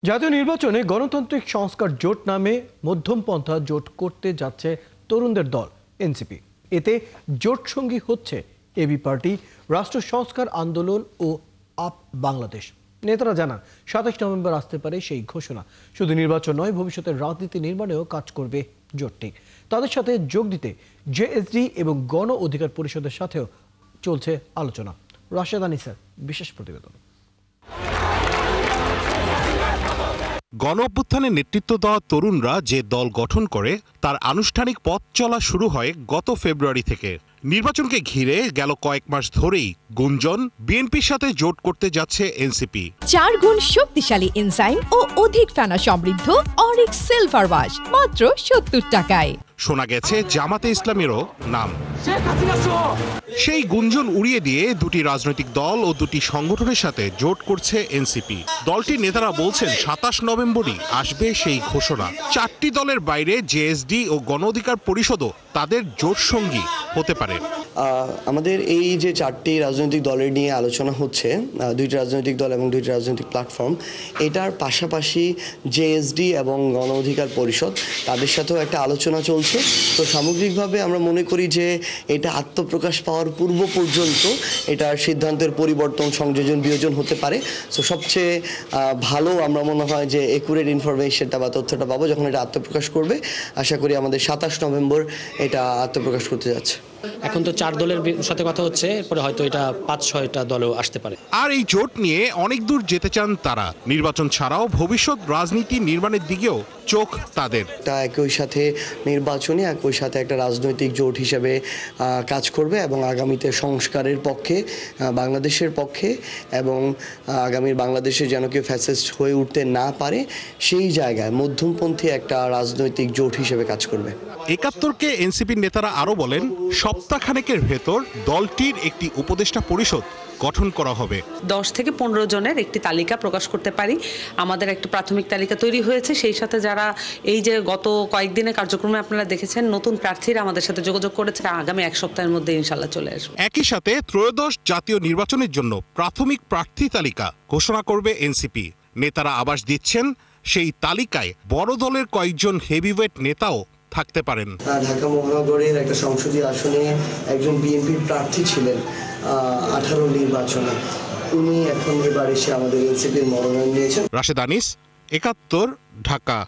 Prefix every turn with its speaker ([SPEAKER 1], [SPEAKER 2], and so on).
[SPEAKER 1] জাতীয় নির্বাচনে গণতান্ত্রিক সংস্কার জোট নামে মধ্যমপন্থা জোট করতে যাচ্ছে তরুণদের দল এনসিপি। এতে জোট সঙ্গী হচ্ছে এবি পার্টি, রাষ্ট্র সংস্কার আন্দোলন ও আপ বাংলাদেশ। নেতারা জানান 27 নভেম্বর আসতে পারে সেই ঘোষণা। শুধু নির্বাচন নয়, ভবিষ্যতের রাজনীতি নির্মাণেও কাজ করবে জোটটি। তাদের সাথে যোগ দিতে জেএসডি এবং গণ অধিকার পরিষদের সাথেও চলছে আলোচনা। রাশেদ আনিসের বিশেষ প্রতিবেদন।
[SPEAKER 2] গণ অভ্যুত্থানে নেতৃত্ব দেওয়া তরুণরা যে দল গঠন করে তার আনুষ্ঠানিক পথ চলা শুরু হয় গত ফেব্রুয়ারি থেকে। নির্বাচনকে ঘিরে গেল কয়েক মাস ধরেই গুঞ্জন বিএনপির সাথে জোট করতে যাচ্ছে এনসিপি।
[SPEAKER 3] 4 গুণ শক্তিশালী এনজাইম ও অধিক ফেনা সমৃদ্ধ অরিক্স সিলভার ওয়াশ মাত্র 70 টাকায়।
[SPEAKER 2] শোনা গেছে জামাতে ইসলামেরও নাম। সেই গুঞ্জন উড়িয়ে দিয়ে দুটি রাজনৈতিক দল ও দুটি সংগঠনের সাথে জোট করছে এনসিপি। দলটির নেতারা বলছেন 27 নভেম্বরই আসবে সেই ঘোষণা। 4টি দলের বাইরে জেএসডি ও গণ অধিকার পরিষদও তাদের জোট সঙ্গী হতে পারে।
[SPEAKER 4] আমাদের এই যে 4টি রাজনৈতিক দলের নিয়ে আলোচনা হচ্ছে, 2টি রাজনৈতিক দল এবং 2টি রাজনৈতিক প্ল্যাটফর্ম, এটার পাশাপাশি জেএসডি এবং গণ অধিকার পরিষদ তাদের সাথেও একটা আলোচনা চলছে। তো সামগ্রিকভাবে আমরা মনে করি যে এটা আত্মপ্রকাশ পাওয়ার পূর্ব পর্যন্ত এটার সিদ্ধান্তের পরিবর্তন, সংযোজন, বিয়োজন হতে পারে। সো সবচেয়ে ভালো আমরা মনে হয় যে একুরেট ইনফরমেশনটা বা তথ্যটা পাবো যখন এটা আত্মপ্রকাশ করবে। আশা করি আমাদের 27 নভেম্বর এটা আত্মপ্রকাশ করতে যাচ্ছে।
[SPEAKER 5] এখন তো 4 দলের সাথে কথা হচ্ছে, এরপরে হয়তো এটা 5-6টা দলও আসতে পারে।
[SPEAKER 2] আর এই জোট নিয়ে অনেক দূর যেতে চান তারা। নির্বাচন ছাড়াও ভবিষ্যৎ রাজনীতি নির্মাণের দিকেও চোখ তাদের।
[SPEAKER 4] একই সাথে নির্বাচনে একই সাথে একটা রাজনৈতিক জোট হিসেবে কাজ করবে এবং আগামীতে সংস্কারের পক্ষে, বাংলাদেশের পক্ষে, এবং আগামীর বাংলাদেশে যেন কেউ ফ্যাসিস্ট হয়ে উঠতে না পারে সেই জায়গায় মধ্যমপন্থী একটা রাজনৈতিক জোট হিসেবে কাজ করবে।
[SPEAKER 2] 71কে এনসিপির নেতারা আরও বলেন, সপ্তাহখানেকের ভেতর দলটির একটি উপদেষ্টা পরিষদ গঠন করা হবে।
[SPEAKER 6] 10 থেকে 15 জনের একটি তালিকা প্রকাশ করতে পারি। আমাদের একটা প্রাথমিক তালিকা তৈরি হয়েছে। সেই সাথে যারা এই যে গত কয়েকদিনের কার্যক্রমে আপনারা দেখেছেন নতুন প্রার্থীরা আমাদের সাথে যোগাযোগ করেছে, আগামী 1 সপ্তাহের মধ্যে ইনশাল্লাহ চলে আসবে।
[SPEAKER 2] একই সাথে ত্রয়োদশ জাতীয় নির্বাচনের জন্য প্রাথমিক প্রার্থী তালিকা ঘোষণা করবে এনসিপি। নেতারা আভাস দিচ্ছেন সেই তালিকায় বড় দলের কয়েকজন হেভিওয়েট নেতাও থাকতে পারেন।
[SPEAKER 4] ঢাকা মহানগরের একটা সংসদীয় আসনে একজন বিএনপির প্রার্থী ছিলেন 18 নির্বাচনে, উনি এখন এবার এসে আমাদের এনসিপির মনোনয়ন নিয়েছেন।
[SPEAKER 2] রাশেদ আনিস, 71, ঢাকা।